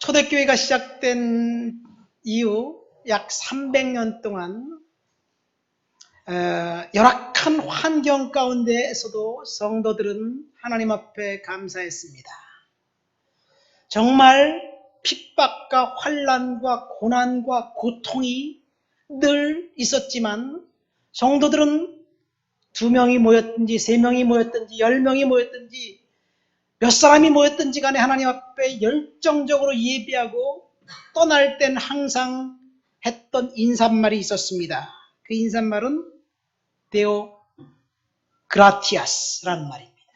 초대교회가 시작된 이후 약 300년 동안 열악한 환경 가운데에서도 성도들은 하나님 앞에 감사했습니다. 정말 핍박과 환난과 고난과 고통이 늘 있었지만 성도들은 2명이 모였든지 3명이 모였든지 10명이 모였든지 몇 사람이 모였든지 간에 하나님 앞에 열정적으로 예배하고 떠날 땐 항상 했던 인사말이 있었습니다. 그 인사말은 데오 그라티아스라는 말입니다.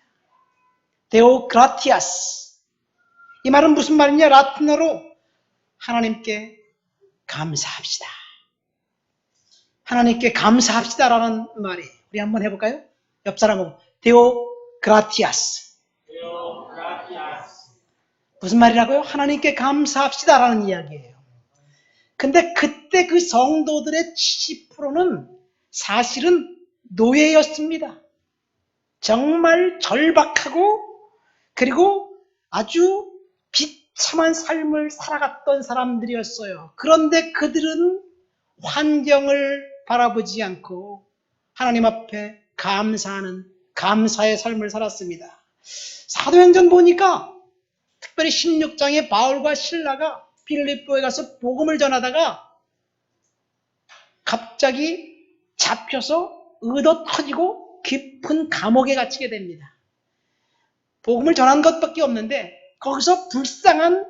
데오 그라티아스. 이 말은 무슨 말이냐? 라틴어로 하나님께 감사합시다. 하나님께 감사합시다라는 말이에요. 우리 한번 해볼까요? 옆 사람하고 데오 그라티아스. 무슨 말이라고요? 하나님께 감사합시다라는 이야기예요. 근데 그때 그 성도들의 70%는 사실은 노예였습니다. 정말 절박하고 그리고 아주 비참한 삶을 살아갔던 사람들이었어요. 그런데 그들은 환경을 바라보지 않고 하나님 앞에 감사하는 감사의 삶을 살았습니다. 사도행전 보니까 특별히 16장에 바울과 실라가 빌립보에 가서 복음을 전하다가 갑자기 잡혀서 의도 터지고 깊은 감옥에 갇히게 됩니다. 복음을 전한 것밖에 없는데 거기서 불쌍한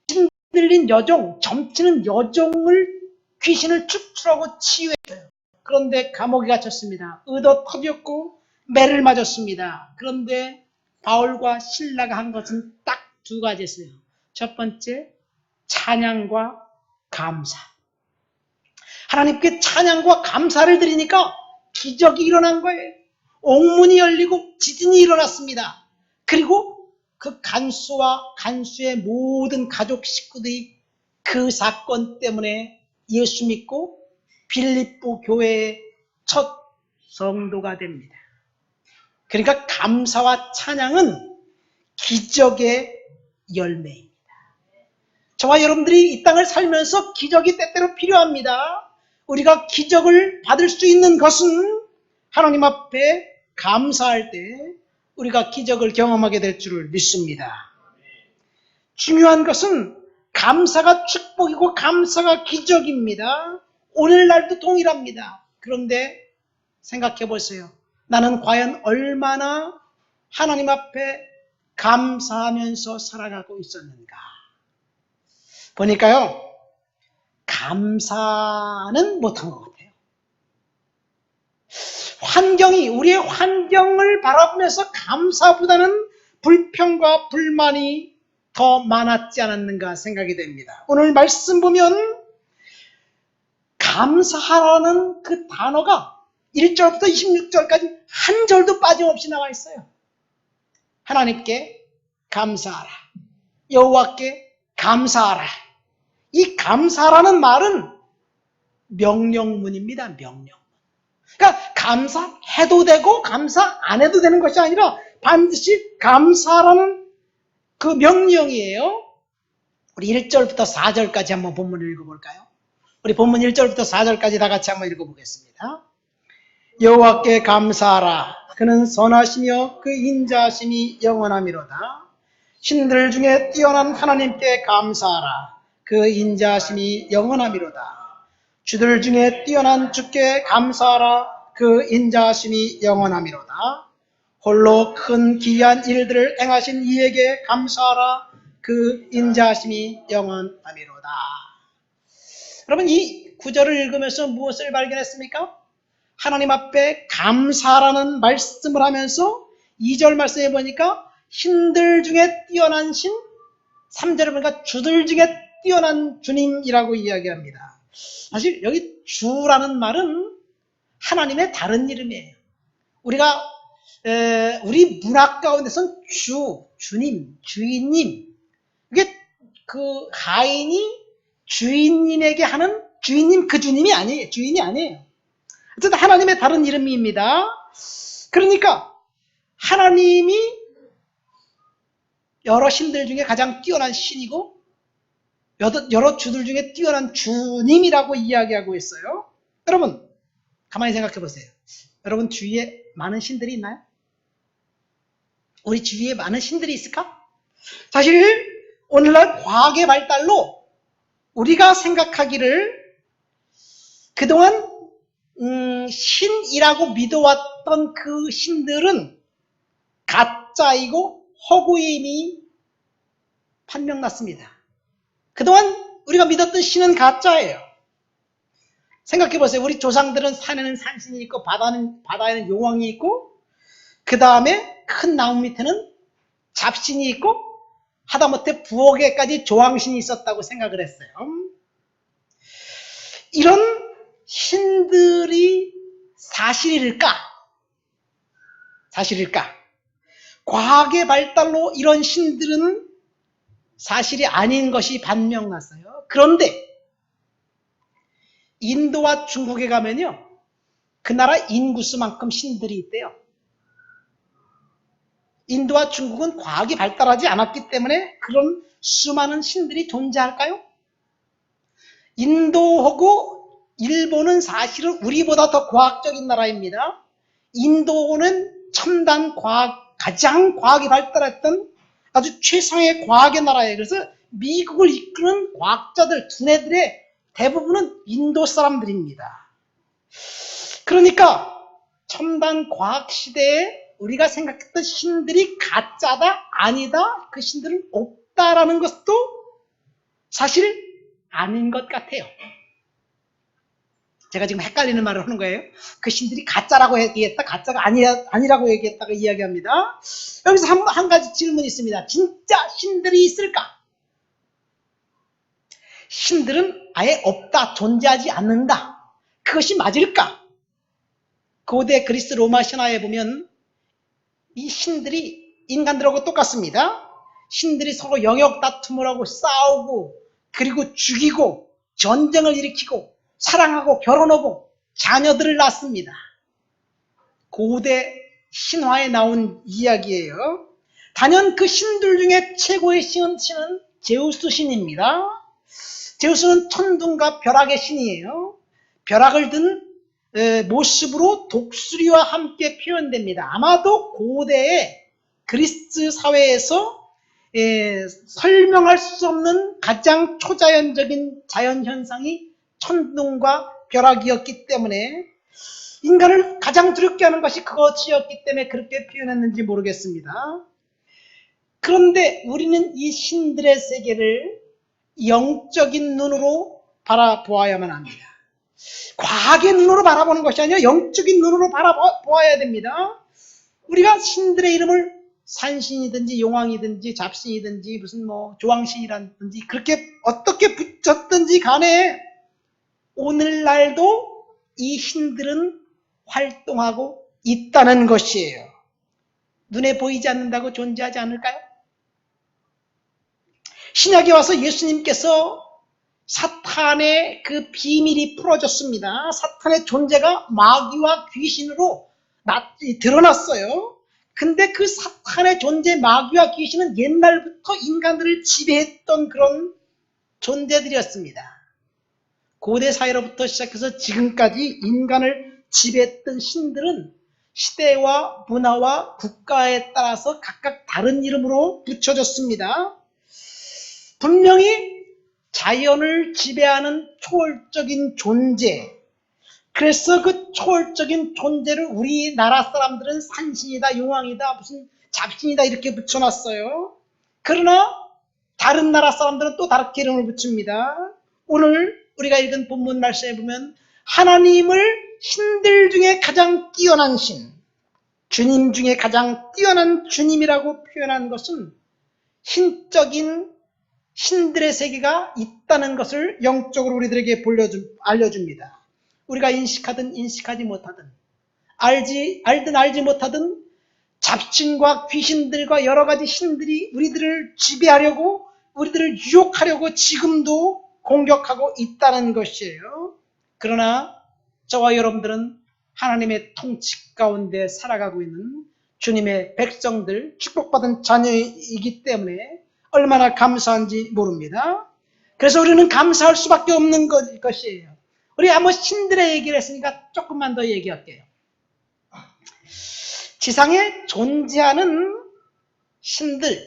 힘들린 여종, 점치는 여종을 귀신을 축출하고 치유했어요. 그런데 감옥에 갇혔습니다. 의도 터졌고 매를 맞았습니다. 그런데 바울과 실라가 한 것은 딱 2가지였어요. 첫 번째, 찬양과 감사. 하나님께 찬양과 감사를 드리니까 기적이 일어난 거예요. 옥문이 열리고 지진이 일어났습니다. 그리고 그 간수와 간수의 모든 가족 식구들이 그 사건 때문에 예수 믿고 빌립보 교회의 첫 성도가 됩니다. 그러니까 감사와 찬양은 기적의 열매입니다. 저와 여러분들이 이 땅을 살면서 기적이 때때로 필요합니다. 우리가 기적을 받을 수 있는 것은 하나님 앞에 감사할 때 우리가 기적을 경험하게 될 줄을 믿습니다. 중요한 것은 감사가 축복이고 감사가 기적입니다. 오늘날도 동일합니다. 그런데 생각해 보세요. 나는 과연 얼마나 하나님 앞에 감사하면서 살아가고 있었는가. 보니까요, 감사는 못한 것 같아요. 우리의 환경을 바라보면서 감사보다는 불평과 불만이 더 많았지 않았는가 생각이 됩니다. 오늘 말씀 보면 감사하라는 그 단어가 1절부터 26절까지 한 절도 빠짐없이 나와 있어요. 하나님께 감사하라. 여호와께 감사하라. 이 감사라는 말은 명령문입니다. 명령문. 그러니까 감사해도 되고 감사 안 해도 되는 것이 아니라 반드시 감사라는 그 명령이에요. 우리 1절부터 4절까지 한번 본문을 읽어볼까요? 우리 본문 1절부터 4절까지 다 같이 한번 읽어보겠습니다. 여호와께 감사하라. 그는 선하시며 그 인자하심이 영원하미로다. 신들 중에 뛰어난 하나님께 감사하라. 그 인자하심이 영원하미로다. 주들 중에 뛰어난 주께 감사하라. 그 인자하심이 영원하미로다. 홀로 큰 기이한 일들을 행하신 이에게 감사하라. 그 인자하심이 영원하미로다. 여러분, 이 구절을 읽으면서 무엇을 발견했습니까? 하나님 앞에 감사라는 말씀을 하면서 2절 말씀에 보니까 신들 중에 뛰어난 신, 3절에 보니까 주들 중에 뛰어난 주님이라고 이야기합니다. 사실 여기 주라는 말은 하나님의 다른 이름이에요. 우리 문학 가운데선 주님, 주인님. 이게 그 하인이 주인님에게 하는 주인님, 그 주님이 아니에요. 주인이 아니에요. 어쨌든 하나님의 다른 이름입니다. 그러니까 하나님이 여러 신들 중에 가장 뛰어난 신이고 여러 주들 중에 뛰어난 주님이라고 이야기하고 있어요. 여러분, 가만히 생각해 보세요. 여러분 주위에 많은 신들이 있나요? 우리 주위에 많은 신들이 있을까? 사실 오늘날 과학의 발달로 우리가 생각하기를 그동안 신이라고 믿어왔던 그 신들은 가짜이고 허구의 이미 판명났습니다. 그동안 우리가 믿었던 신은 가짜예요. 생각해보세요. 우리 조상들은 산에는 산신이 있고 바다에는 용왕이 있고 그 다음에 큰 나무 밑에는 잡신이 있고 하다못해 부엌에까지 조왕신이 있었다고 생각을 했어요. 이런 신들이 사실일까? 과학의 발달로 이런 신들은 사실이 아닌 것이 반명났어요. 그런데 인도와 중국에 가면요, 그 나라 인구수만큼 신들이 있대요. 인도와 중국은 과학이 발달하지 않았기 때문에 그런 수많은 신들이 존재할까요? 인도하고 일본은 사실은 우리보다 더 과학적인 나라입니다. 인도는 첨단 과학, 가장 과학이 발달했던 아주 최상의 과학의 나라예요. 그래서 미국을 이끄는 과학자들, 두뇌들의 대부분은 인도 사람들입니다. 그러니까 첨단 과학 시대에 우리가 생각했던 신들이 가짜다, 아니다, 그 신들은 없다라는 것도 사실 아닌 것 같아요. 제가 지금 헷갈리는 말을 하는 거예요. 그 신들이 가짜라고 얘기했다, 가짜가 아니라고 얘기했다고 이야기합니다. 여기서 한 가지 질문이 있습니다. 진짜 신들이 있을까? 신들은 아예 없다, 존재하지 않는다. 그것이 맞을까? 고대 그리스 로마 신화에 보면 이 신들이 인간들하고 똑같습니다. 신들이 서로 영역 다툼을 하고 싸우고 그리고 죽이고 전쟁을 일으키고 사랑하고 결혼하고 자녀들을 낳습니다. 고대 신화에 나온 이야기예요. 단연 그 신들 중에 최고의 신은 제우스 신입니다. 제우스는 천둥과 벼락의 신이에요. 벼락을 든 모습으로 독수리와 함께 표현됩니다. 아마도 고대의 그리스 사회에서 설명할 수 없는 가장 초자연적인 자연현상이 천둥과 벼락이었기 때문에 인간을 가장 두렵게 하는 것이 그것이었기 때문에 그렇게 표현했는지 모르겠습니다. 그런데 우리는 이 신들의 세계를 영적인 눈으로 바라보아야만 합니다. 과학의 눈으로 바라보는 것이 아니라 영적인 눈으로 바라보아야 됩니다. 우리가 신들의 이름을 산신이든지 용왕이든지 잡신이든지 무슨 조왕신이라든지 그렇게 어떻게 붙였든지 간에 오늘날도 이 신들은 활동하고 있다는 것이에요. 눈에 보이지 않는다고 존재하지 않을까요? 신약에 와서 예수님께서 사탄의 그 비밀이 풀어졌습니다. 사탄의 존재가 마귀와 귀신으로 드러났어요. 근데 그 사탄의 존재, 마귀와 귀신은 옛날부터 인간들을 지배했던 그런 존재들이었습니다. 고대 사회로부터 시작해서 지금까지 인간을 지배했던 신들은 시대와 문화와 국가에 따라서 각각 다른 이름으로 붙여졌습니다. 분명히 자연을 지배하는 초월적인 존재, 그래서 그 초월적인 존재를 우리나라 사람들은 산신이다, 용왕이다, 무슨 잡신이다 이렇게 붙여놨어요. 그러나 다른 나라 사람들은 또 다르게 이름을 붙입니다. 오늘 우리가 읽은 본문 말씀에 보면 하나님을 신들 중에 가장 뛰어난 신, 주님 중에 가장 뛰어난 주님이라고 표현한 것은 신적인 신들의 세계가 있다는 것을 영적으로 우리들에게 알려줍니다. 우리가 인식하든 인식하지 못하든 알든 알지 못하든 잡신과 귀신들과 여러 가지 신들이 우리들을 지배하려고 우리들을 유혹하려고 지금도 공격하고 있다는 것이에요. 그러나 저와 여러분들은 하나님의 통치 가운데 살아가고 있는 주님의 백성들, 축복받은 자녀이기 때문에 얼마나 감사한지 모릅니다. 그래서 우리는 감사할 수밖에 없는 것이에요. 우리 한번 신들의 얘기를 했으니까 조금만 더 얘기할게요. 지상에 존재하는 신들,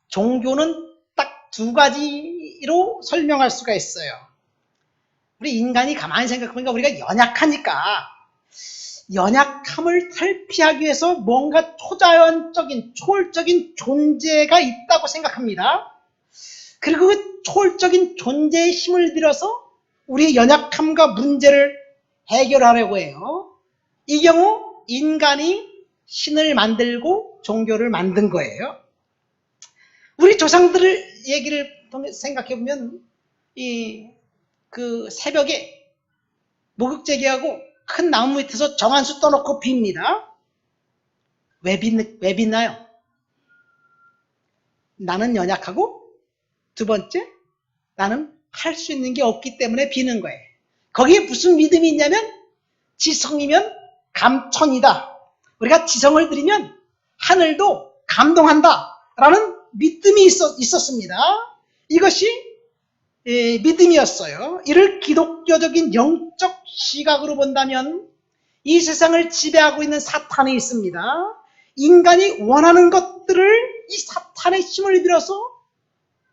종교는 딱 두 가지로 설명할 수가 있어요. 우리 인간이 가만히 생각해보니까 우리가 연약하니까 연약함을 탈피하기 위해서 뭔가 초자연적인, 초월적인 존재가 있다고 생각합니다. 그리고 그 초월적인 존재의 힘을 빌어서 우리의 연약함과 문제를 해결하려고 해요. 이 경우 인간이 신을 만들고 종교를 만든 거예요. 우리 조상들의 얘기를 생각해보면 그 새벽에 목욕제기하고 큰 나무 밑에서 정한수 떠놓고 빕니다. 왜 빗나요? 나는 연약하고 두 번째, 나는 할 수 있는 게 없기 때문에 비는 거예요. 거기에 무슨 믿음이 있냐면 지성이면 감천이다. 우리가 지성을 드리면 하늘도 감동한다 라는 믿음이 있었습니다. 이것이 믿음이었어요. 이를 기독교적인 영적 시각으로 본다면 이 세상을 지배하고 있는 사탄이 있습니다. 인간이 원하는 것들을 이 사탄의 힘을 빌어서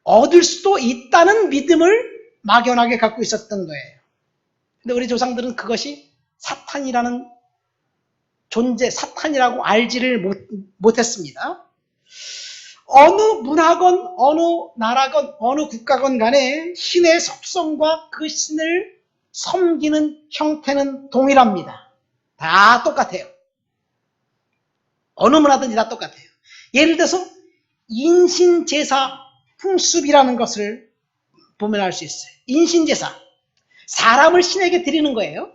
얻을 수도 있다는 믿음을 막연하게 갖고 있었던 거예요. 근데 우리 조상들은 그것이 사탄이라는 존재, 사탄이라고 알지를 못했습니다. 어느 문화건, 어느 나라건, 어느 국가건 간에 신의 속성과 그 신을 섬기는 형태는 동일합니다. 다 똑같아요. 어느 문화든지 다 똑같아요. 예를 들어서 인신제사 풍습이라는 것을 보면 알 수 있어요. 인신제사. 사람을 신에게 드리는 거예요.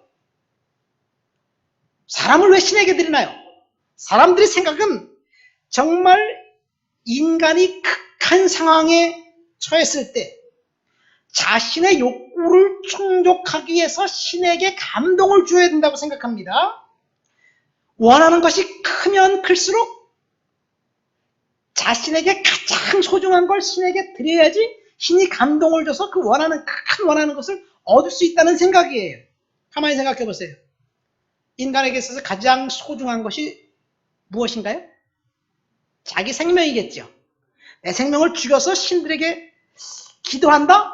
사람을 왜 신에게 드리나요? 사람들의 생각은 정말 인간이 극한 상황에 처했을 때 자신의 욕구를 충족하기 위해서 신에게 감동을 줘야 된다고 생각합니다. 원하는 것이 크면 클수록 자신에게 가장 소중한 걸 신에게 드려야지 신이 감동을 줘서 그 원하는 것을 얻을 수 있다는 생각이에요. 가만히 생각해 보세요. 인간에게 있어서 가장 소중한 것이 무엇인가요? 자기 생명이겠죠. 내 생명을 죽여서 신들에게 기도한다?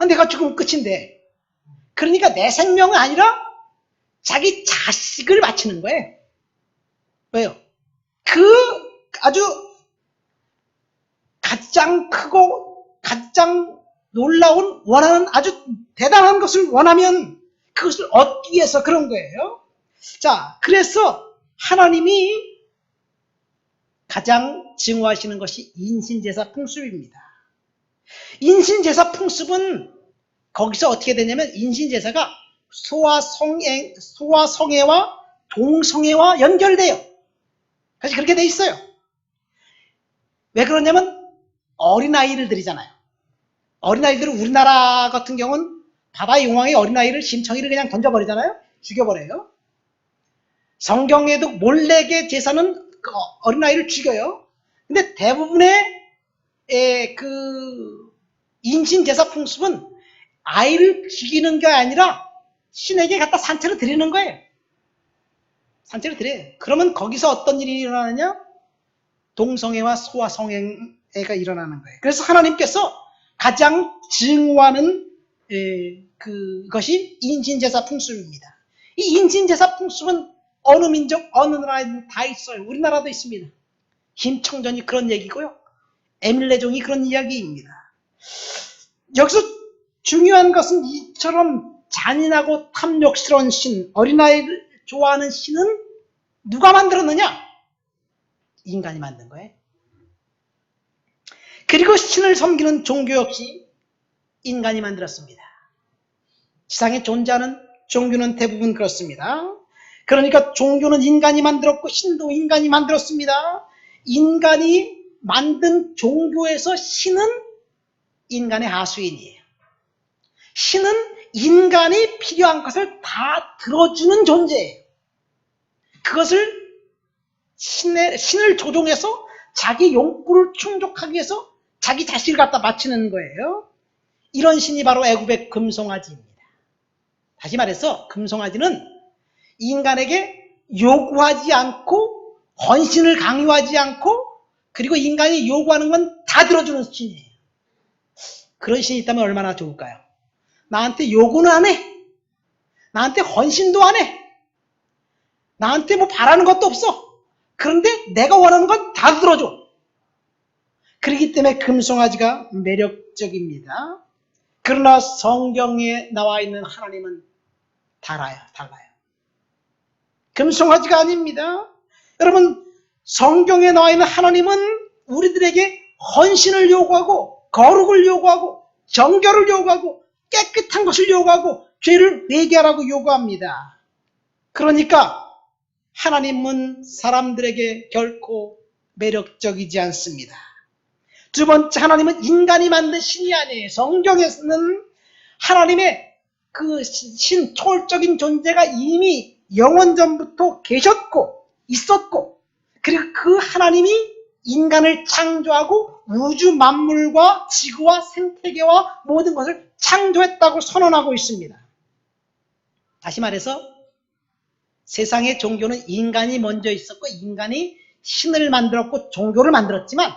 내가 죽으면 끝인데. 그러니까 내 생명은 아니라 자기 자식을 바치는 거예요. 왜요? 그 아주 가장 크고 가장 놀라운 원하는 아주 대단한 것을 원하면 그것을 얻기 위해서 그런 거예요. 자, 그래서 하나님이 가장 증오하시는 것이 인신제사 풍습입니다. 인신제사 풍습은 거기서 어떻게 되냐면 인신제사가 소아성애와 동성애와 연결돼요. 그래서 그렇게 돼 있어요. 왜 그러냐면 어린아이를 드리잖아요. 어린아이들은 우리나라 같은 경우는 바다의 용왕이 어린아이를 심청이를 그냥 던져버리잖아요. 죽여버려요. 성경에도 몰래게 제사는 그 어린아이를 죽여요. 근데 대부분의 그 인신제사 풍습은 아이를 죽이는 게 아니라 신에게 갖다 산채로 드리는 거예요. 산채로 드려요. 그러면 거기서 어떤 일이 일어나느냐? 동성애와 소아성애가 일어나는 거예요. 그래서 하나님께서 가장 증오하는 그것이 인신제사 풍습입니다. 이 인신제사 풍습은 어느 민족, 어느 나라에는 다 있어요. 우리나라도 있습니다. 김청전이 그런 얘기고요. 에밀레종이 그런 이야기입니다. 여기서 중요한 것은 이처럼 잔인하고 탐욕스러운 신, 어린아이를 좋아하는 신은 누가 만들었느냐? 인간이 만든 거예요. 그리고 신을 섬기는 종교 역시 인간이 만들었습니다. 세상에 존재하는 종교는 대부분 그렇습니다. 그러니까 종교는 인간이 만들었고 신도 인간이 만들었습니다. 인간이 만든 종교에서 신은 인간의 하수인이에요. 신은 인간이 필요한 것을 다 들어주는 존재예요. 그것을 신을 조종해서 자기 욕구를 충족하기 위해서 자기 자식을 갖다 바치는 거예요. 이런 신이 바로 애굽의 금송아지입니다. 다시 말해서 금송아지는 인간에게 요구하지 않고 헌신을 강요하지 않고 그리고 인간이 요구하는 건 다 들어주는 신이에요. 그런 신이 있다면 얼마나 좋을까요? 나한테 요구는 안 해. 나한테 헌신도 안 해. 나한테 뭐 바라는 것도 없어. 그런데 내가 원하는 건 다 들어줘. 그렇기 때문에 금송아지가 매력적입니다. 그러나 성경에 나와 있는 하나님은 달라요. 금송아지가 아닙니다. 여러분, 성경에 나와 있는 하나님은 우리들에게 헌신을 요구하고 거룩을 요구하고 정결을 요구하고 깨끗한 것을 요구하고 죄를 회개하라고 요구합니다. 그러니까 하나님은 사람들에게 결코 매력적이지 않습니다. 두 번째, 하나님은 인간이 만든 신이 아니에요. 성경에서는 하나님의 그 신초월적인 존재가 이미 영원전부터 계셨고 있었고 그리고 그 하나님이 인간을 창조하고 우주 만물과 지구와 생태계와 모든 것을 창조했다고 선언하고 있습니다. 다시 말해서 세상의 종교는 인간이 먼저 있었고 인간이 신을 만들었고 종교를 만들었지만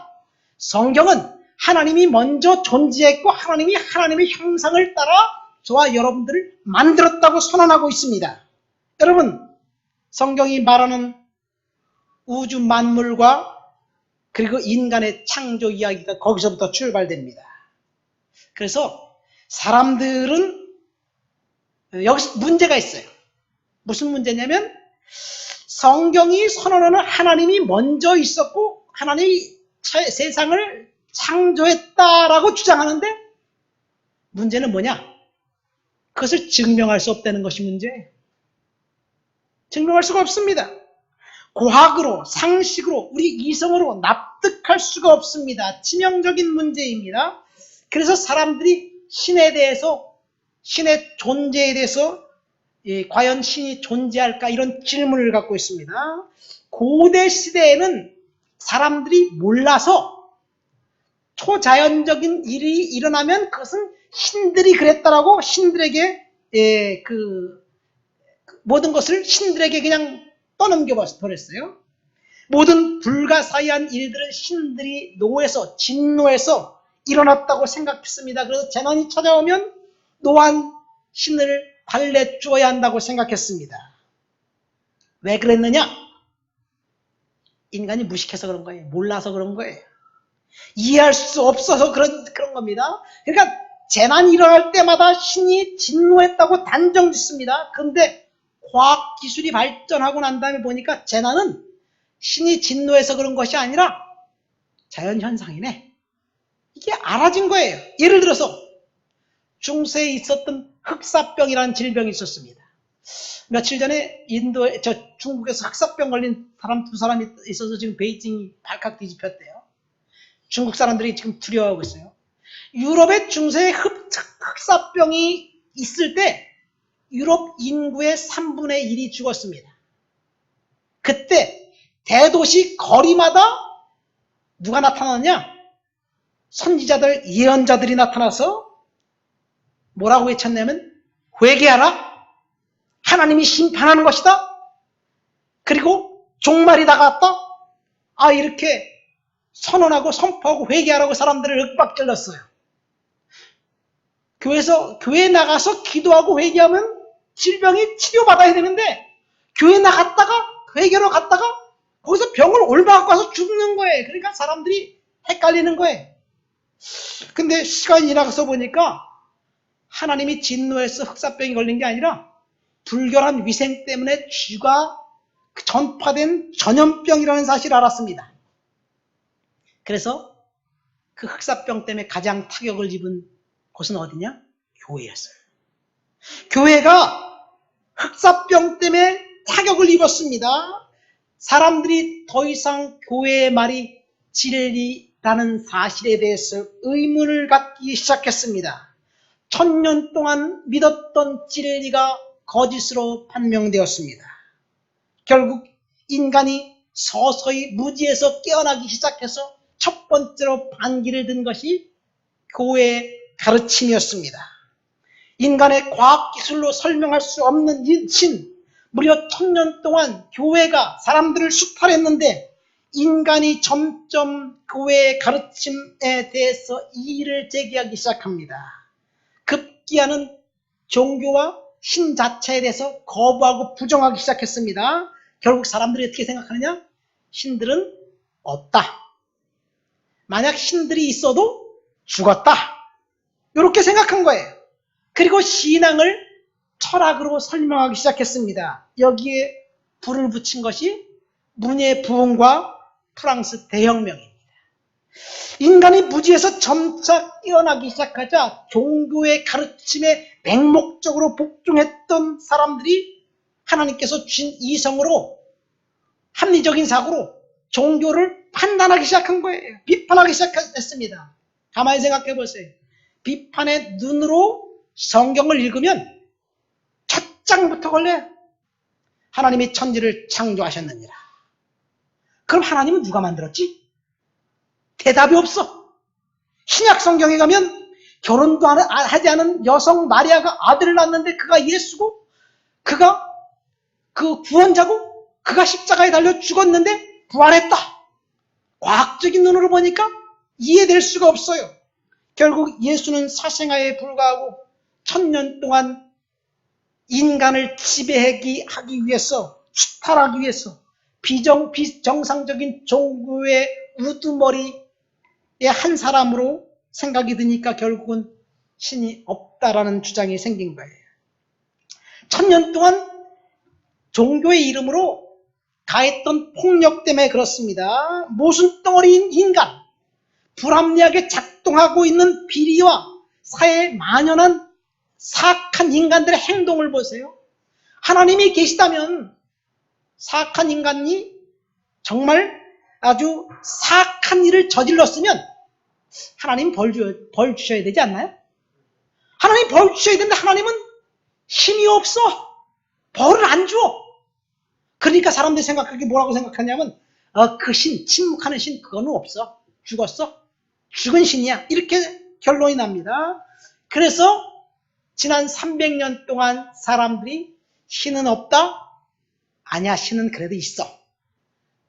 성경은 하나님이 먼저 존재했고 하나님이 하나님의 형상을 따라 저와 여러분들을 만들었다고 선언하고 있습니다. 여러분, 성경이 말하는 우주 만물과 그리고 인간의 창조 이야기가 거기서부터 출발됩니다. 그래서 사람들은 여기서 문제가 있어요. 무슨 문제냐면 성경이 선언하는 하나님이 먼저 있었고 하나님이 세상을 창조했다라고 주장하는데 문제는 뭐냐? 그것을 증명할 수 없다는 것이 문제예요. 증명할 수가 없습니다. 과학으로, 상식으로, 우리 이성으로 납득할 수가 없습니다. 치명적인 문제입니다. 그래서 사람들이 신에 대해서, 신의 존재에 대해서 과연 신이 존재할까 이런 질문을 갖고 있습니다. 고대 시대에는 사람들이 몰라서 초자연적인 일이 일어나면 그것은 신들이 그랬다라고 신들에게 모든 것을 신들에게 그냥 떠넘겨 버렸어요. 모든 불가사의한 일들은 신들이 노해서 진노해서 일어났다고 생각했습니다. 그래서 재난이 찾아오면 노한 신을 달래주어야 한다고 생각했습니다. 왜 그랬느냐? 인간이 무식해서 그런 거예요. 몰라서 그런 거예요. 이해할 수 없어서 그런 겁니다. 그러니까 재난이 일어날 때마다 신이 진노했다고 단정 짓습니다. 그런데 과학기술이 발전하고 난 다음에 보니까 재난은 신이 진노해서 그런 것이 아니라 자연현상이네. 이게 알아진 거예요. 예를 들어서 중세에 있었던 흑사병이라는 질병이 있었습니다. 며칠 전에 중국에서 흑사병 걸린 사람 2사람이 있어서 지금 베이징이 발칵 뒤집혔대요. 중국 사람들이 지금 두려워하고 있어요. 유럽의 중세에 흑사병이 있을 때 유럽 인구의 3분의 1이 죽었습니다. 그때 대도시 거리마다 누가 나타났냐? 선지자들, 예언자들이 나타나서 뭐라고 외쳤냐면 회개하라. 하나님이 심판하는 것이다. 그리고 종말이 다가왔다. 이렇게 선언하고 선포하고 회개하라고 사람들을 윽박질렀어요. 교회에 나가서 기도하고 회개하면 질병이 치료받아야 되는데 교회 나갔다가 회개로 갔다가 거기서 병을 옮아갖고 와서 죽는 거예요. 그러니까 사람들이 헷갈리는 거예요. 근데 시간이 지나가서 보니까 하나님이 진노해서 흑사병이 걸린 게 아니라 불결한 위생 때문에 쥐가 전파된 전염병이라는 사실을 알았습니다. 그래서 그 흑사병 때문에 가장 타격을 입은 곳은 어디냐? 교회였어요. 교회가 흑사병 때문에 타격을 입었습니다. 사람들이 더 이상 교회의 말이 진리라는 사실에 대해서 의문을 갖기 시작했습니다. 1000년 동안 믿었던 진리가 거짓으로 판명되었습니다. 결국 인간이 서서히 무지에서 깨어나기 시작해서 첫 번째로 반기를 든 것이 교회의 가르침이었습니다. 인간의 과학기술로 설명할 수 없는 이 신, 무려 1000년 동안 교회가 사람들을 수탈했는데 인간이 점점 교회의 가르침에 대해서 이의를 제기하기 시작합니다. 급기야는 종교와 신 자체에 대해서 거부하고 부정하기 시작했습니다. 결국 사람들이 어떻게 생각하느냐? 신들은 없다. 만약 신들이 있어도 죽었다. 이렇게 생각한 거예요. 그리고 신앙을 철학으로 설명하기 시작했습니다. 여기에 불을 붙인 것이 문예 부흥과 프랑스 대혁명입니다. 인간이 무지에서 점차 깨어나기 시작하자 종교의 가르침에 맹목적으로 복종했던 사람들이 하나님께서 주신 이성으로 합리적인 사고로 종교를 판단하기 시작한 거예요. 비판하기 시작했습니다. 가만히 생각해 보세요. 비판의 눈으로 성경을 읽으면 첫 장부터 걸려요. 하나님이 천지를 창조하셨느니라. 그럼 하나님은 누가 만들었지? 대답이 없어. 신약 성경에 가면 결혼도 하지 않은 여성 마리아가 아들을 낳았는데 그가 예수고 그가 그 구원자고 그가 십자가에 달려 죽었는데 부활했다. 과학적인 눈으로 보니까 이해될 수가 없어요. 결국 예수는 사생아에 불과하고 1000년 동안 인간을 지배하기 위해서, 수탈하기 위해서 비정상적인 종교의 우두머리의 한 사람으로 생각이 드니까 결국은 신이 없다라는 주장이 생긴 거예요. 1000년 동안 종교의 이름으로 가했던 폭력 때문에 그렇습니다. 모순덩어리인 인간, 불합리하게 작동하고 있는 비리와 사회에 만연한 사악한 인간들의 행동을 보세요. 하나님이 계시다면 사악한 인간이 정말 아주 사악한 일을 저질렀으면 하나님 벌 주셔야 되지 않나요? 하나님 벌 주셔야 되는데 하나님은 힘이 없어. 벌을 안 줘. 그러니까 사람들이 생각하기 뭐라고 생각하냐면 그 신, 침묵하는 신 그거는 없어. 죽었어. 죽은 신이야. 이렇게 결론이 납니다. 그래서 지난 300년 동안 사람들이 신은 없다? 아니야, 신은 그래도 있어.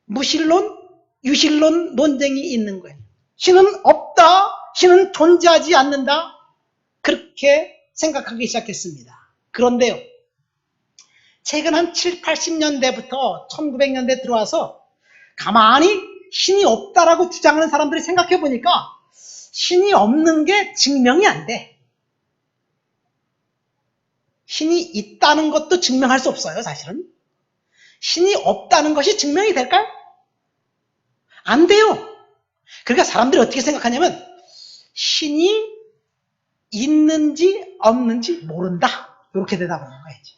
무신론, 유신론 논쟁이 있는 거예요. 신은 없다, 신은 존재하지 않는다. 그렇게 생각하기 시작했습니다. 그런데요, 최근 한 7, 80년대부터 1900년대 들어와서 가만히 신이 없다라고 주장하는 사람들이 생각해 보니까 신이 없는 게 증명이 안 돼. 신이 있다는 것도 증명할 수 없어요, 사실은. 신이 없다는 것이 증명이 될까요? 안 돼요. 그러니까 사람들이 어떻게 생각하냐면 신이 있는지 없는지 모른다. 이렇게 대답을 하는 거야지.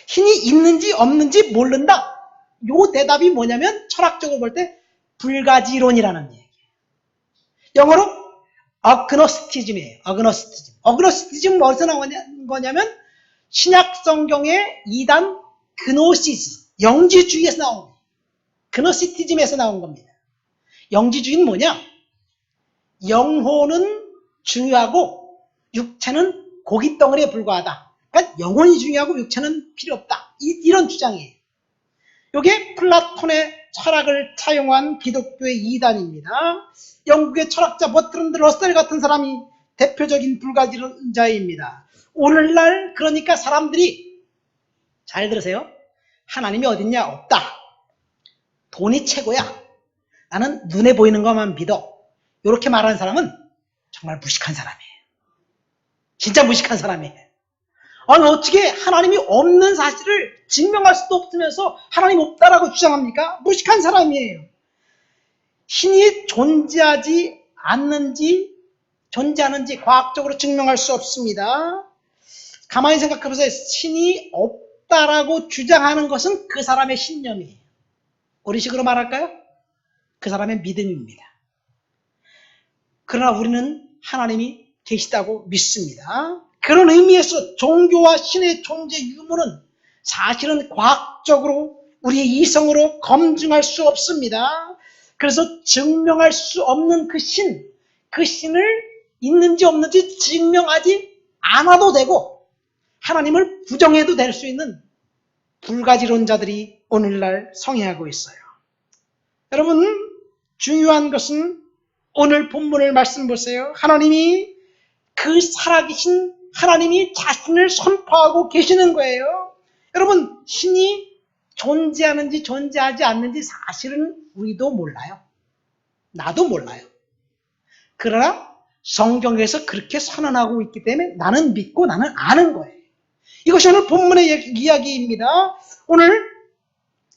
신이 있는지 없는지 모른다. 요 대답이 뭐냐면 철학적으로 볼 때 불가지론이라는 얘기예요. 영어로 어그노스티즘이에요. 어그노스티즘. 어그노스티즘 어디서 나온 거냐면 신약 성경의 2단 그노시스, 영지주의에서 나온 거예요. 그노시티즘에서 나온 겁니다. 영지주의는 뭐냐? 영혼은 중요하고 육체는 고깃덩어리에 불과하다. 그러니까 영혼이 중요하고 육체는 필요 없다. 이런 주장이에요. 이게 플라톤의 철학을 차용한 기독교의 이단입니다. 영국의 철학자 버트런드 러셀 같은 사람이 대표적인 불가지론자입니다. 오늘날 그러니까 사람들이 잘 들으세요. 하나님이 어딨냐? 없다. 돈이 최고야. 나는 눈에 보이는 것만 믿어. 이렇게 말하는 사람은 정말 무식한 사람이에요. 진짜 무식한 사람이에요. 아니 어떻게 하나님이 없는 사실을 증명할 수도 없으면서 하나님 없다라고 주장합니까? 무식한 사람이에요. 신이 존재하지 않는지 존재하는지 과학적으로 증명할 수 없습니다. 가만히 생각해보세요. 신이 없다라고 주장하는 것은 그 사람의 신념이에요. 우리식으로 말할까요? 그 사람의 믿음입니다. 그러나 우리는 하나님이 계시다고 믿습니다. 그런 의미에서 종교와 신의 존재 유무는 사실은 과학적으로 우리의 이성으로 검증할 수 없습니다. 그래서 증명할 수 없는 그 신을 있는지 없는지 증명하지 않아도 되고 하나님을 부정해도 될 수 있는 불가지론자들이 오늘날 성행하고 있어요. 여러분, 중요한 것은 오늘 본문을 말씀 보세요. 하나님이 그 살아계신 하나님이 자신을 선포하고 계시는 거예요. 여러분, 신이 존재하는지 존재하지 않는지 사실은 우리도 몰라요. 나도 몰라요. 그러나 성경에서 그렇게 선언하고 있기 때문에 나는 믿고 나는 아는 거예요. 이것이 오늘 본문의 이야기입니다. 오늘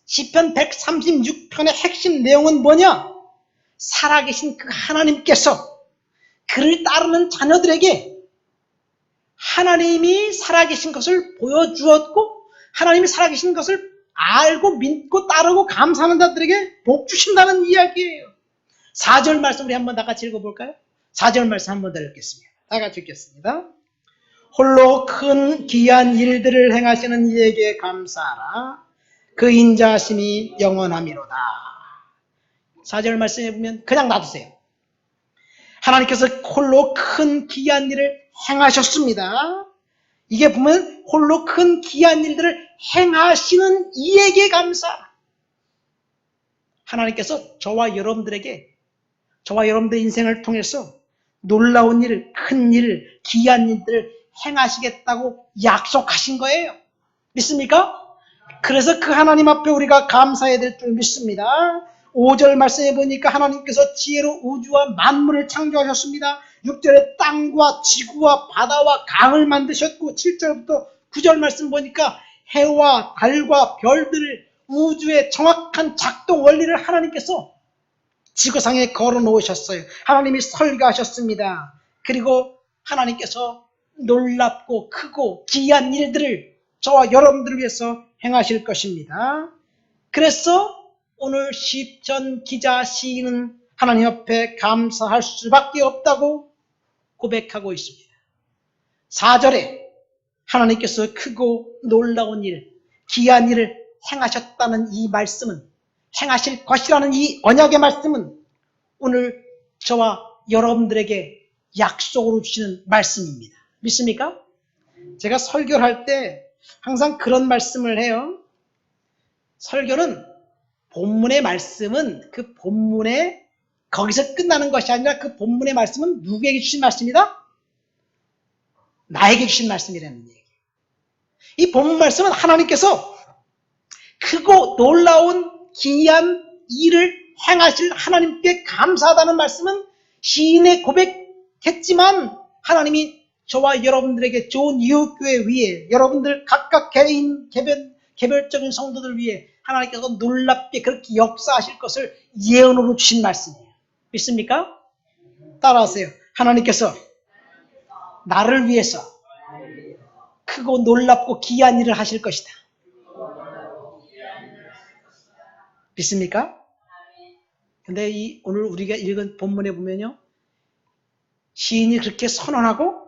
시편 136편의 핵심 내용은 뭐냐? 살아계신 그 하나님께서 그를 따르는 자녀들에게 하나님이 살아계신 것을 보여주었고 하나님이 살아계신 것을 알고 믿고 따르고 감사하는 자들에게 복 주신다는 이야기예요. 4절 말씀 우리 한번 다 같이 읽어볼까요? 4절 말씀 한번 더 읽겠습니다. 다 같이 읽겠습니다. 홀로 큰 귀한 일들을 행하시는 이에게 감사하라. 그 인자하심이 영원하미로다. 4절 말씀에 보면 그냥 놔두세요. 하나님께서 홀로 큰 귀한 일을 행하셨습니다. 이게 보면 홀로 큰 귀한 일들을 행하시는 이에게 감사하라. 하나님께서 저와 여러분들에게 저와 여러분들의 인생을 통해서 놀라운 일, 큰 일, 귀한 일들을 행하시겠다고 약속하신 거예요. 믿습니까? 그래서 그 하나님 앞에 우리가 감사해야 될 줄 믿습니다. 5절 말씀해 보니까 하나님께서 지혜로 우주와 만물을 창조하셨습니다. 6절에 땅과 지구와 바다와 강을 만드셨고 7절부터 9절 말씀 보니까 해와 달과 별들을 우주의 정확한 작동 원리를 하나님께서 지구상에 걸어 놓으셨어요. 하나님이 설계하셨습니다. 그리고 하나님께서 놀랍고 크고 귀한 일들을 저와 여러분들을 위해서 행하실 것입니다. 그래서 오늘 시편 기자 시인은 하나님 앞에 감사할 수밖에 없다고 고백하고 있습니다. 4절에 하나님께서 크고 놀라운 일, 귀한 일을 행하셨다는 이 말씀은 행하실 것이라는 이 언약의 말씀은 오늘 저와 여러분들에게 약속으로 주시는 말씀입니다. 믿습니까? 제가 설교를 할 때 항상 그런 말씀을 해요. 설교는 본문의 말씀은 그 본문에 거기서 끝나는 것이 아니라 그 본문의 말씀은 누구에게 주신 말씀이다? 나에게 주신 말씀이라는 얘기. 이 본문 말씀은 하나님께서 크고 놀라운 귀한 일을 행하실 하나님께 감사하다는 말씀은 시인의 고백했지만 하나님이 저와 여러분들에게 좋은 이웃교회 위에 여러분들 각각 개별적인 성도들 위해 하나님께서 놀랍게 그렇게 역사하실 것을 예언으로 주신 말씀이에요. 믿습니까? 따라하세요. 하나님께서 나를 위해서 크고 놀랍고 귀한 일을 하실 것이다. 믿습니까? 근데 오늘 우리가 읽은 본문에 보면요. 시인이 그렇게 선언하고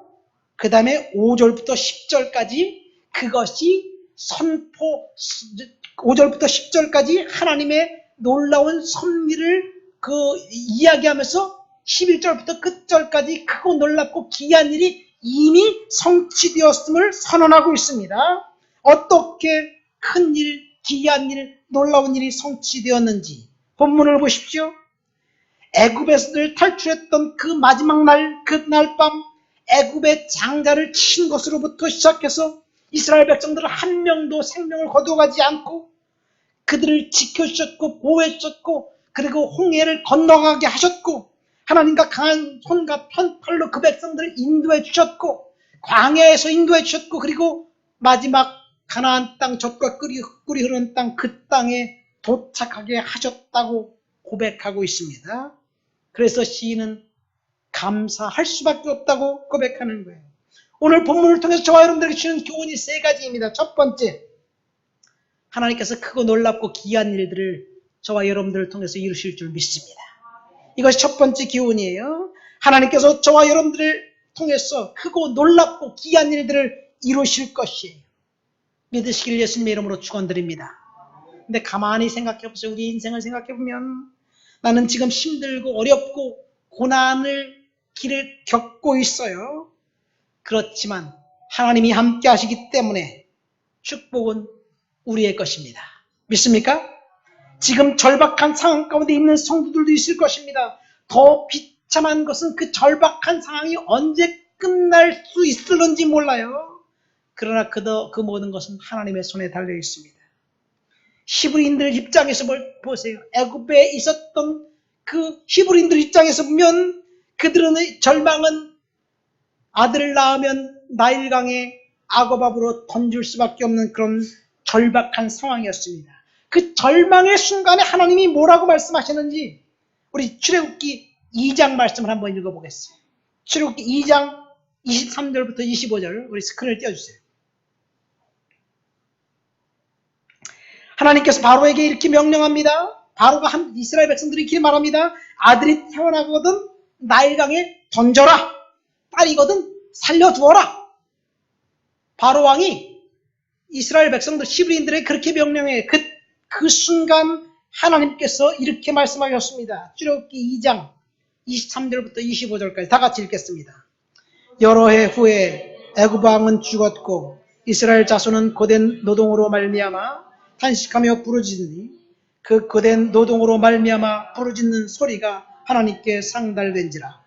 그 다음에 5절부터 10절까지 그것이 5절부터 10절까지 하나님의 놀라운 섭리를 이야기하면서 11절부터 끝절까지 크고 놀랍고 귀한 일이 이미 성취되었음을 선언하고 있습니다. 어떻게 큰 일, 귀한 일, 놀라운 일이 성취되었는지 본문을 보십시오. 애굽에서 탈출했던 그 마지막 날, 그날 밤 애굽의 장자를 친 것으로부터 시작해서 이스라엘 백성들은 한 명도 생명을 거둬가지 않고 그들을 지켜주셨고 보호해주셨고 그리고 홍해를 건너가게 하셨고 하나님과 강한 손과 편팔로 그 백성들을 인도해 주셨고 광야에서 인도해 주셨고 그리고 마지막 가나안 땅 젖과 꿀이 흐르는 땅 그 땅에 도착하게 하셨다고 고백하고 있습니다. 그래서 시인은 감사할 수밖에 없다고 고백하는 거예요. 오늘 본문을 통해서 저와 여러분들에게 주는 교훈이 3가지입니다. 첫 번째, 하나님께서 크고 놀랍고 귀한 일들을 저와 여러분들을 통해서 이루실 줄 믿습니다. 이것이 첫 번째 교훈이에요. 하나님께서 저와 여러분들을 통해서 크고 놀랍고 귀한 일들을 이루실 것이에요. 믿으시길 예수님의 이름으로 축원드립니다. 근데 가만히 생각해보세요. 우리 인생을 생각해보면 나는 지금 힘들고 어렵고 고난을 길을 겪고 있어요. 그렇지만 하나님이 함께 하시기 때문에 축복은 우리의 것입니다. 믿습니까? 지금 절박한 상황 가운데 있는 성도들도 있을 것입니다. 더 비참한 것은 그 절박한 상황이 언제 끝날 수 있을는지 몰라요. 그러나 그 모든 것은 하나님의 손에 달려 있습니다. 히브리인들 입장에서 보세요. 애굽에 있었던 그 히브리인들 입장에서 보면 그들의 절망은 아들을 낳으면 나일강에 악어밥으로 던질 수밖에 없는 그런 절박한 상황이었습니다. 그 절망의 순간에 하나님이 뭐라고 말씀하셨는지 우리 출애굽기 2장 말씀을 한번 읽어보겠습니다. 출애굽기 2장 23절부터 25절 우리 스크린을 띄워주세요. 하나님께서 바로에게 이렇게 명령합니다. 바로가 이스라엘 백성들이 이렇게 말합니다. 아들이 태어나거든 나일강에 던져라. 딸이거든 살려두어라. 바로 왕이 이스라엘 백성들 히브리인들에게 그렇게 명령해. 그 순간 하나님께서 이렇게 말씀하셨습니다. 출애굽기 2장 23절부터 25절까지 다 같이 읽겠습니다. 여러 해 후에 애굽 왕은 죽었고 이스라엘 자손은 고된 노동으로 말미암아 탄식하며 부르짖으니 그 고된 노동으로 말미암아 부르짖는 소리가 하나님께 상달된지라.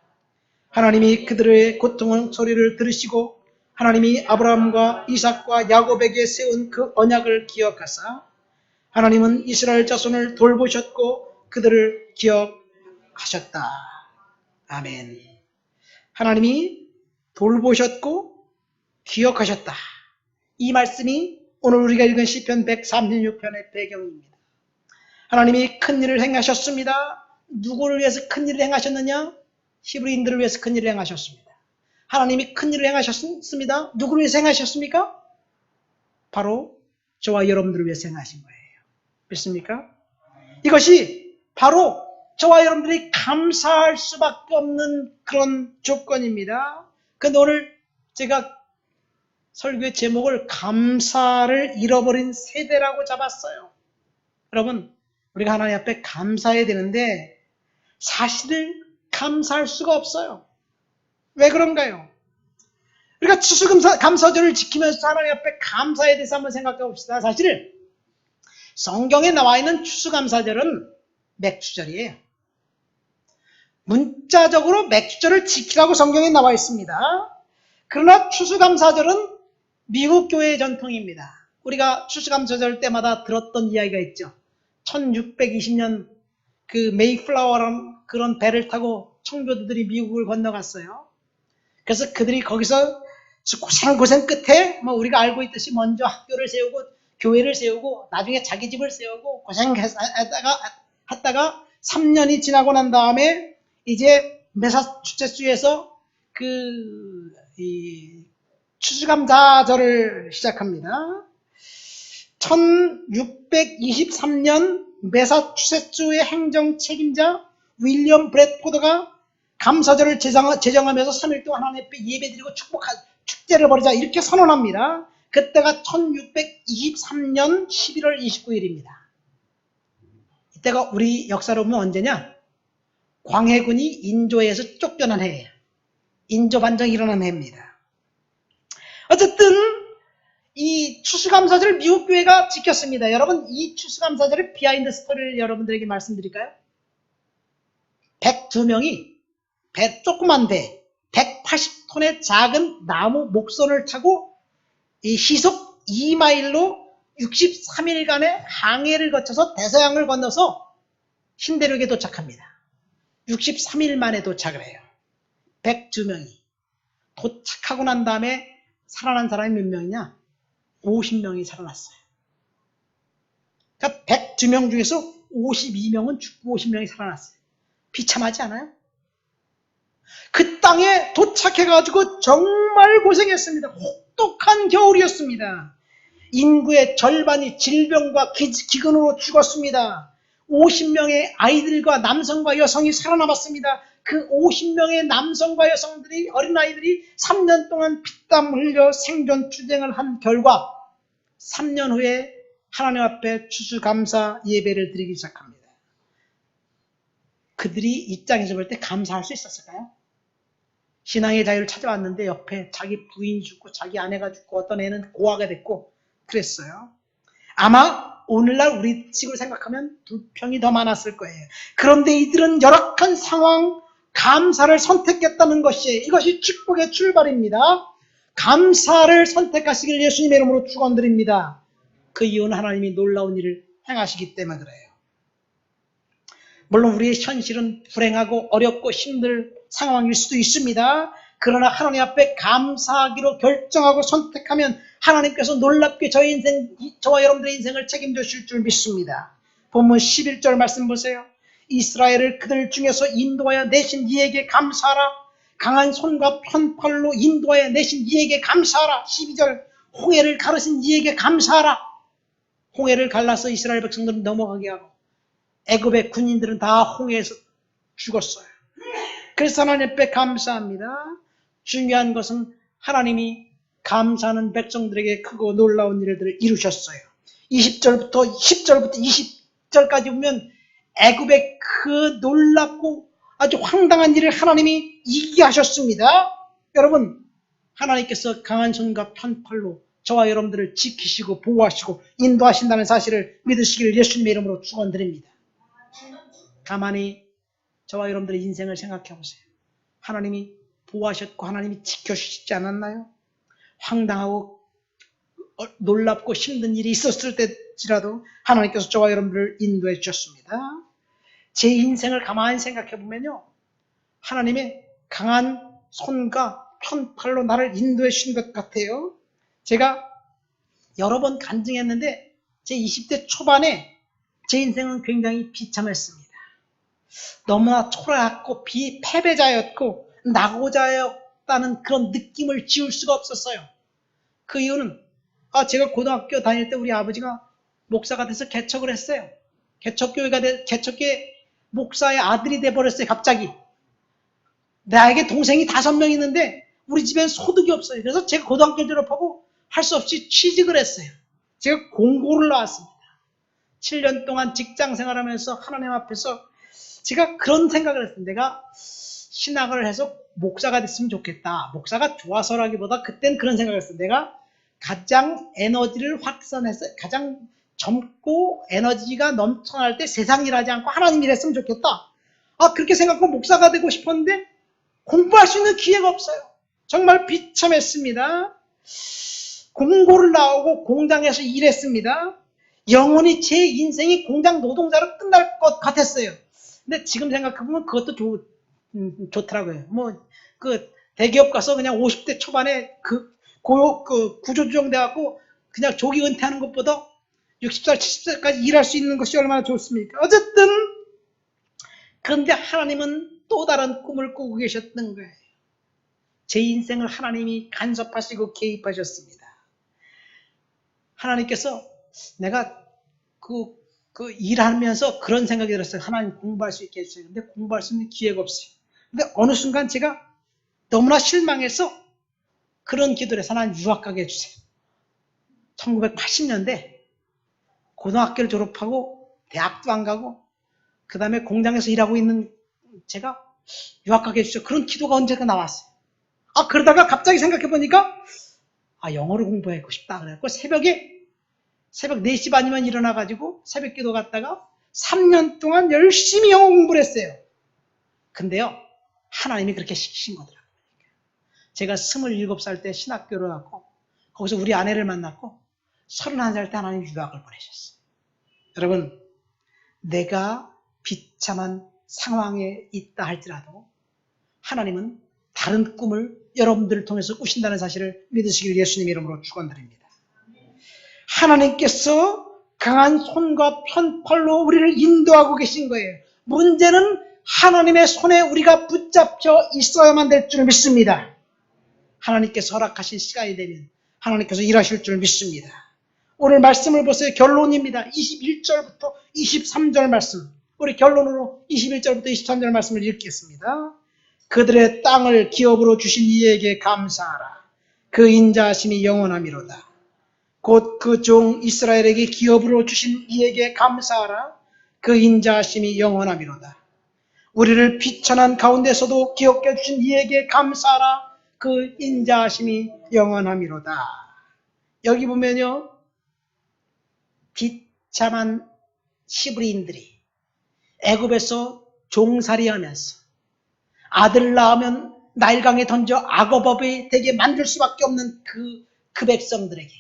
하나님이 그들의 고통의 소리를 들으시고 하나님이 아브라함과 이삭과 야곱에게 세운 그 언약을 기억하사 하나님은 이스라엘 자손을 돌보셨고 그들을 기억하셨다. 아멘. 하나님이 돌보셨고 기억하셨다. 이 말씀이 오늘 우리가 읽은 시편 136편의 배경입니다. 하나님이 큰 일을 행하셨습니다. 누구를 위해서 큰 일을 행하셨느냐? 히브리인들을 위해서 큰 일을 행하셨습니다. 하나님이 큰 일을 행하셨습니다. 누구를 위해서 행하셨습니까? 바로 저와 여러분들을 위해서 행하신 거예요. 믿습니까? 이것이 바로 저와 여러분들이 감사할 수밖에 없는 그런 조건입니다. 그런데 오늘 제가 설교의 제목을 감사를 잃어버린 세대라고 잡았어요. 여러분, 우리가 하나님 앞에 감사해야 되는데 사실 감사할 수가 없어요. 왜 그런가요? 우리가 추수감사절을 지키면서 하나님 앞에 감사에 대해서 한번 생각해 봅시다. 사실 성경에 나와 있는 추수감사절은 맥주절이에요. 문자적으로 맥주절을 지키라고 성경에 나와 있습니다. 그러나 추수감사절은 미국 교회의 전통입니다. 우리가 추수감사절 때마다 들었던 이야기가 있죠. 1620년 그 메이플라워라는 그런 배를 타고 청교도들이 미국을 건너갔어요. 그래서 그들이 거기서 고생 끝에 우리가 알고 있듯이 먼저 학교를 세우고 교회를 세우고 나중에 자기 집을 세우고 고생했다가 3년이 지나고 난 다음에 이제 매사추세츠에서 추수감사절을 시작합니다. 1623년 매사추세츠의 행정 책임자 윌리엄 브래드포드가 감사절을 제정하면서 3일 동안 하나님 앞에 예배드리고 축제를 벌이자 이렇게 선언합니다. 그때가 1623년 11월 29일입니다. 이때가 우리 역사로 보면 언제냐? 광해군이 인조에서 쫓겨난 해예요. 인조반정이 일어난 해입니다. 어쨌든 이 추수감사절을 미국 교회가 지켰습니다. 여러분, 이 추수감사절의 비하인드 스토리를 여러분들에게 말씀드릴까요? 102명이 조그만 배 180톤의 작은 나무 목선을 타고 이 시속 2마일로 63일간의 항해를 거쳐서 대서양을 건너서 신대륙에 도착합니다. 63일 만에 도착을 해요. 102명이. 도착하고 난 다음에 살아난 사람이 몇 명이냐? 50명이 살아났어요. 그러니까 102명 중에서 52명은 죽고 50명이 살아났어요. 비참하지 않아요? 그 땅에 도착해가지고 정말 고생했습니다. 혹독한 겨울이었습니다. 인구의 절반이 질병과 기근으로 죽었습니다. 50명의 아이들과 남성과 여성이 살아남았습니다. 그 50명의 남성과 여성들이, 어린아이들이 3년 동안 피땀 흘려 생존 투쟁을 한 결과 3년 후에 하나님 앞에 추수감사 예배를 드리기 시작합니다. 그들이 입장에서 볼 때 감사할 수 있었을까요? 신앙의 자유를 찾아왔는데 옆에 자기 부인이 죽고 자기 아내가 죽고 어떤 애는 고아가 됐고 그랬어요. 아마 오늘날 우리 식으로 생각하면 불평이 더 많았을 거예요. 그런데 이들은 열악한 상황, 감사를 선택했다는 것이 이것이 축복의 출발입니다. 감사를 선택하시길 예수님의 이름으로 축원드립니다. 그 이유는 하나님이 놀라운 일을 행하시기 때문에 그래요. 물론 우리의 현실은 불행하고 어렵고 힘들 상황일 수도 있습니다. 그러나 하나님 앞에 감사하기로 결정하고 선택하면 하나님께서 놀랍게 저와 여러분들의 인생을 책임져 주실 줄 믿습니다. 본문 11절 말씀 보세요. 이스라엘을 그들 중에서 인도하여 내신 이에게 감사하라. 강한 손과 편팔로 인도하여 내신 이에게 감사하라. 12절 홍해를 가르신 이에게 감사하라. 홍해를 갈라서 이스라엘 백성들은 넘어가게 하고 애굽의 군인들은 다 홍해에서 죽었어요. 그래서 하나님 앞에 감사합니다. 중요한 것은 하나님이 감사하는 백성들에게 크고 놀라운 일들을 이루셨어요. 10절부터 20절까지 보면 애굽의 그 놀랍고 아주 황당한 일을 하나님이 이기게 하셨습니다. 여러분, 하나님께서 강한 손과 편팔로 저와 여러분들을 지키시고 보호하시고 인도하신다는 사실을 믿으시기를 예수님의 이름으로 축원드립니다. 가만히 저와 여러분들의 인생을 생각해 보세요. 하나님이 보호하셨고 하나님이 지켜주시지 않았나요? 황당하고 놀랍고 힘든 일이 있었을 때지라도 하나님께서 저와 여러분들을 인도해 주셨습니다. 제 인생을 가만히 생각해 보면요. 하나님의 강한 손과 편팔로 나를 인도해 주신 것 같아요. 제가 여러 번 간증했는데 제 20대 초반에 제 인생은 굉장히 비참했습니다. 너무나 초라했고 패배자였고 낙오자였다는 그런 느낌을 지울 수가 없었어요. 그 이유는 제가 고등학교 다닐 때 우리 아버지가 목사가 돼서 개척을 했어요. 개척교회 목사의 아들이 돼버렸어요. 갑자기. 나에게 동생이 5명 있는데 우리 집엔 소득이 없어요. 그래서 제가 고등학교 졸업하고 할 수 없이 취직을 했어요. 제가 공고를 나왔습니다. 7년 동안 직장 생활하면서 하나님 앞에서 제가 그런 생각을 했어요. 내가 신학을 해서 목사가 됐으면 좋겠다. 목사가 좋아서라기보다 그땐 그런 생각을 했어요. 내가 가장 에너지를 확산해서 가장 젊고 에너지가 넘쳐날 때 세상 일하지 않고 하나님 일했으면 좋겠다. 그렇게 생각하고 목사가 되고 싶었는데 공부할 수 있는 기회가 없어요. 정말 비참했습니다. 공고를 나오고 공장에서 일했습니다. 영원히 제 인생이 공장 노동자로 끝날 것 같았어요. 근데 지금 생각해보면 그것도 좋더라고요. 대기업 가서 그냥 50대 초반에 구조조정돼갖고 그냥 조기 은퇴하는 것보다 60살, 70살까지 일할 수 있는 것이 얼마나 좋습니까? 어쨌든, 그런데 하나님은 또 다른 꿈을 꾸고 계셨던 거예요. 제 인생을 하나님이 간섭하시고 개입하셨습니다. 하나님께서 내가 일하면서 그런 생각이 들었어요. 하나님 공부할 수 있게 해주세요. 근데 공부할 수 있는 기회가 없어요. 근데 어느 순간 제가 너무나 실망해서 그런 기도를 해서 하나님 유학 가게 해주세요. 1980년대 고등학교를 졸업하고 대학도 안 가고 그 다음에 공장에서 일하고 있는 제가 유학 가게 해주세요. 그런 기도가 언제가 나왔어요. 그러다가 갑자기 생각해보니까 영어를 공부하고 싶다. 그래갖고 새벽 4시 반이면 일어나가지고 새벽 기도 갔다가 3년 동안 열심히 영어 공부를 했어요. 근데요, 하나님이 그렇게 시키신 거더라고요. 제가 27살 때 신학교를 갔고, 거기서 우리 아내를 만났고, 31살 때 하나님 유학을 보내셨어요. 여러분, 내가 비참한 상황에 있다 할지라도, 하나님은 다른 꿈을 여러분들을 통해서 꾸신다는 사실을 믿으시길 예수님 이름으로 축원드립니다. 하나님께서 강한 손과 편팔로 우리를 인도하고 계신 거예요. 문제는 하나님의 손에 우리가 붙잡혀 있어야만 될 줄 믿습니다. 하나님께서 허락하신 시간이 되면 하나님께서 일하실 줄 믿습니다. 오늘 말씀을 보세요. 결론입니다. 21절부터 23절 말씀. 우리 결론으로 21절부터 23절 말씀을 읽겠습니다. 그들의 땅을 기업으로 주신 이에게 감사하라. 그 인자하심이 영원하미로다. 곧 그 종 이스라엘에게 기업으로 주신 이에게 감사하라. 그 인자하심이 영원하미로다. 우리를 비천한 가운데서도 기억해 주신 이에게 감사하라. 그 인자하심이 영원함이로다. 여기 보면요, 비참한 히브리인들이 애굽에서 종살이하면서 아들 낳으면 나일강에 던져 악어법이 되게 만들 수밖에 없는 그 백성들에게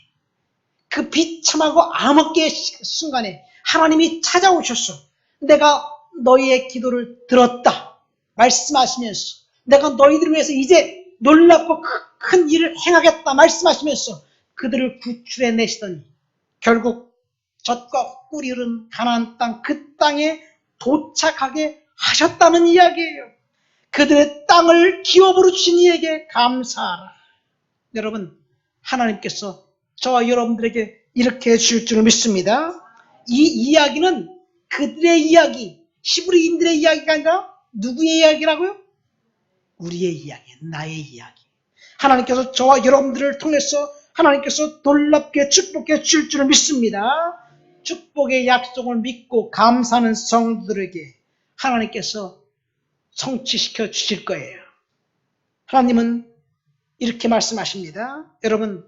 그 비참하고 암흑의 순간에 하나님이 찾아오셨어. 내가 너희의 기도를 들었다 말씀하시면서 내가 너희들을 위해서 이제 놀랍고 큰 일을 행하겠다 말씀하시면서 그들을 구출해 내시더니 결국 젖과 꿀이 흐른 가나안 땅, 그 땅에 도착하게 하셨다는 이야기예요. 그들의 땅을 기업으로 주신 이에게 감사하라. 여러분, 하나님께서 저와 여러분들에게 이렇게 해주실 줄을 믿습니다. 이 이야기는 그들의 이야기, 히브리인들의 이야기가 아니라 누구의 이야기라고요? 우리의 이야기, 나의 이야기. 하나님께서 저와 여러분들을 통해서 하나님께서 놀랍게 축복해 주실 줄을 믿습니다. 축복의 약속을 믿고 감사하는 성도들에게 하나님께서 성취시켜 주실 거예요. 하나님은 이렇게 말씀하십니다. 여러분,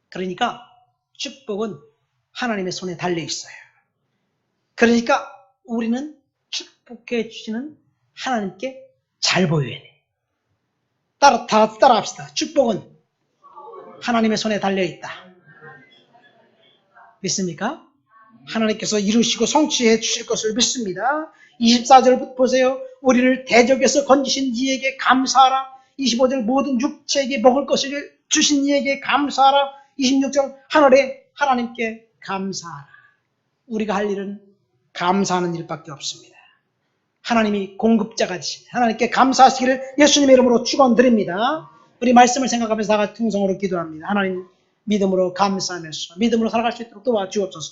그러니까 축복은 하나님의 손에 달려 있어요. 그러니까 우리는 축복해 주시는 하나님께 잘 보여야 돼. 따라 합시다. 축복은 하나님의 손에 달려 있다. 믿습니까? 하나님께서 이루시고 성취해 주실 것을 믿습니다. 24절 보세요. 우리를 대적에서 건지신 이에게 감사하라. 25절 모든 육체에게 먹을 것을 주신 이에게 감사하라. 26절 하늘에 하나님께 감사하라. 우리가 할 일은 감사하는 일밖에 없습니다. 하나님이 공급자가 되십니다. 하나님께 감사하시기를 예수님의 이름으로 축원드립니다. 우리 말씀을 생각하면서 다 같이 통성으로 기도합니다. 하나님, 믿음으로 감사하면서 믿음으로 살아갈 수 있도록 도와주옵소서.